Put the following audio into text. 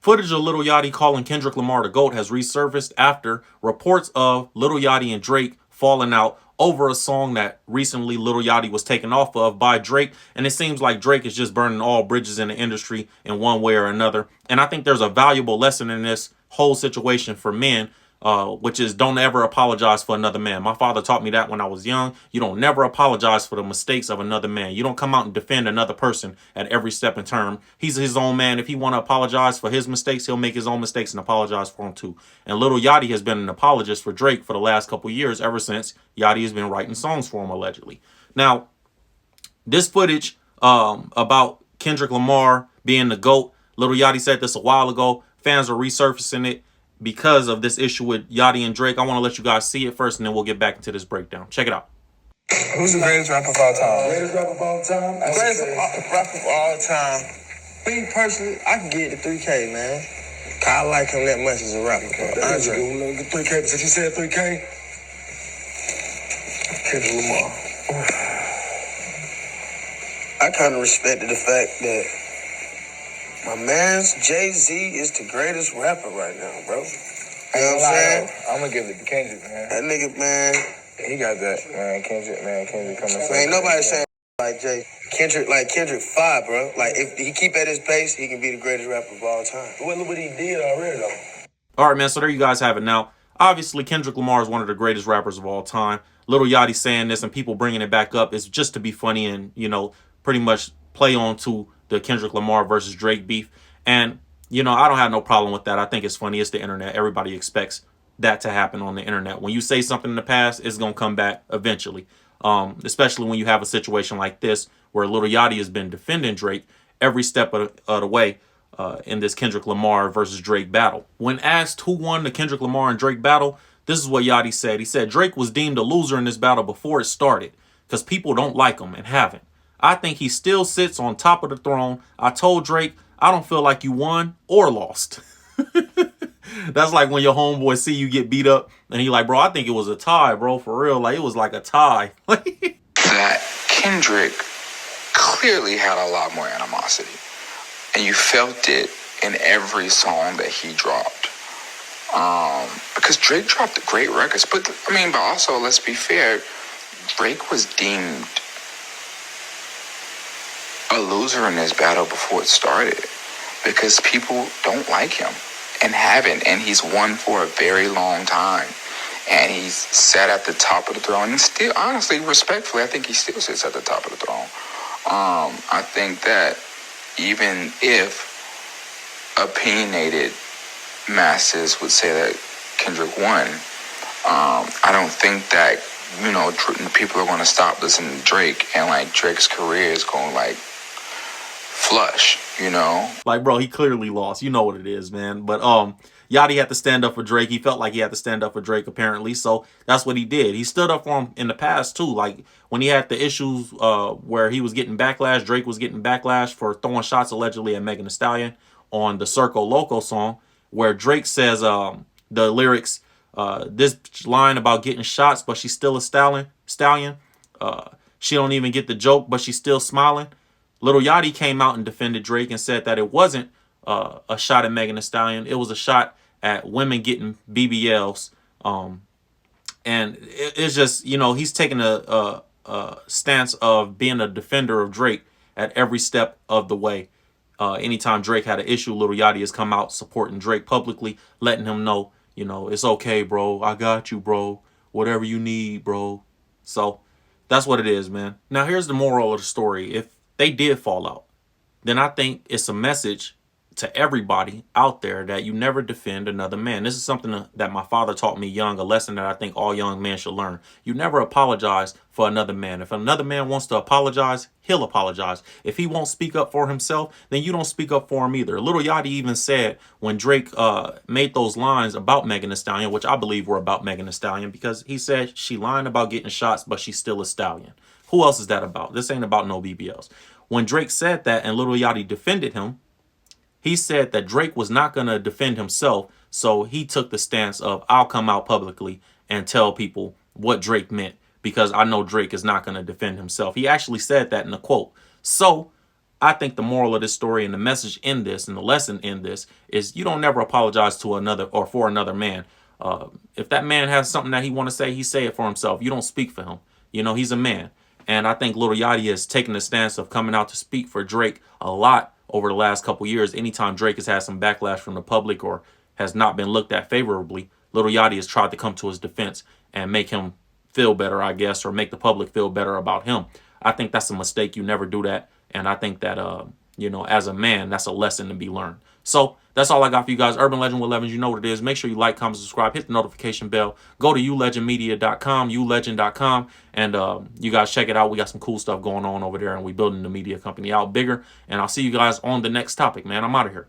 Footage of Lil Yachty calling Kendrick Lamar the GOAT has resurfaced after reports of Lil Yachty and Drake falling out over a song that recently Lil Yachty was taken off of by Drake. And it seems like Drake is just burning all bridges in the industry in one way or another. And I think there's a valuable lesson in this whole situation for men, which is don't ever apologize for another man. My father taught me that when I was young. You don't never apologize for the mistakes of another man. You don't come out and defend another person at every step and turn. He's his own man. If he want to apologize for his mistakes, he'll make his own mistakes and apologize for them too. And Lil Yachty has been an apologist for Drake for the last couple years, ever since Yachty has been writing songs for him, allegedly. Now, this footage about Kendrick Lamar being the GOAT, Lil Yachty said this a while ago. Fans are resurfacing it because of this issue with Yachty and Drake. I want to let you guys see it first, and then we'll get back into this breakdown. Check it out. Who's the greatest rapper of all time? Greatest rapper of all time? Greatest rapper of all time. Me personally, I can get it to 3K, man. I like him that much as a rapper. That's a good one. 3K. Since you said 3K, Kendrick Lamar. I kind of respected the fact that my man's Jay-Z is the greatest rapper right now, bro. You know what I'm saying? I'm gonna give it to Kendrick, man. That nigga, man. He got that, man. Kendrick coming. Ain't nobody saying like Jay. Kendrick 5, bro. Like, if he keep at his pace, he can be the greatest rapper of all time. Well, look what he did already, though. All right, man. So there you guys have it. Now, obviously, Kendrick Lamar is one of the greatest rappers of all time. Lil Yachty saying this and people bringing it back up is just to be funny and, you know, pretty much play on to the Kendrick Lamar versus Drake beef. And, you know, I don't have no problem with that. I think it's funny. It's the internet. Everybody expects that to happen on the internet. When you say something in the past, it's going to come back eventually. Especially when you have a situation like this where Lil Yachty has been defending Drake every step of the way in this Kendrick Lamar versus Drake battle. When asked who won the Kendrick Lamar and Drake battle, this is what Yachty said. He said Drake was deemed a loser in this battle before it started because people don't like him and haven't. I think he still sits on top of the throne. I told Drake, I don't feel like you won or lost. That's like when your homeboy see you get beat up and he like, bro, I think it was a tie, bro, for real. Like, it was like a tie. That Kendrick clearly had a lot more animosity. And you felt it in every song that he dropped. Because Drake dropped great records. But also, let's be fair, Drake was deemed a loser in this battle before it started because people don't like him and haven't, and he's won for a very long time, and he's sat at the top of the throne, and still, honestly, respectfully, I think he still sits at the top of the throne. I think that even if opinionated masses would say that Kendrick won, I don't think that, you know, people are going to stop listening to Drake, and like Drake's career is going like flush, you know? Like, bro, he clearly lost. You know what it is, man. But Yachty had to stand up for Drake. He felt like he had to stand up for Drake, apparently. So that's what he did. He stood up for him in the past, too. Like, when he had the issues where he was getting backlash, Drake was getting backlash for throwing shots, allegedly, at Megan Thee Stallion on the Circo Loco song, where Drake says the lyrics, this line about getting shots, but she's still a stallion. She don't even get the joke, but she's still smiling. Lil Yachty came out and defended Drake and said that it wasn't a shot at Megan Thee Stallion. It was a shot at women getting BBLs. And it's just, you know, he's taking a stance of being a defender of Drake at every step of the way. Anytime Drake had an issue, Lil Yachty has come out supporting Drake publicly, letting him know, you know, it's okay, bro. I got you, bro. Whatever you need, bro. So that's what it is, man. Now, here's the moral of the story. If they did fall out, then I think it's a message to everybody out there that you never defend another man. This is something that my father taught me young, a lesson that I think all young men should learn. You never apologize for another man. If another man wants to apologize, he'll apologize. If he won't speak up for himself, then you don't speak up for him either. Lil Yachty even said when Drake made those lines about Megan Thee Stallion, which I believe were about Megan Thee Stallion, because he said she lying about getting shots, but she's still a stallion. Who else is that about? This ain't about no BBLs. When Drake said that and Lil Yachty defended him, he said that Drake was not going to defend himself, so he took the stance of, I'll come out publicly and tell people what Drake meant, because I know Drake is not going to defend himself. He actually said that in a quote. So I think the moral of this story and the message in this and the lesson in this is you don't never apologize to another or for another man. If that man has something that he want to say, he say it for himself. You don't speak for him. You know, he's a man. And I think Lil Yachty has taken the stance of coming out to speak for Drake a lot over the last couple years. Anytime Drake has had some backlash from the public or has not been looked at favorably, Lil Yachty has tried to come to his defense and make him feel better, I guess, or make the public feel better about him. I think that's a mistake. You never do that. And I think that, you know, as a man, that's a lesson to be learned. So that's all I got for you guys. Urban Legend with Levens, you know what it is. Make sure you like, comment, subscribe, hit the notification bell. Go to ulegendmedia.com, ulegend.com, and you guys check it out. We got some cool stuff going on over there, and we building the media company out bigger. And I'll see you guys on the next topic, man. I'm out of here.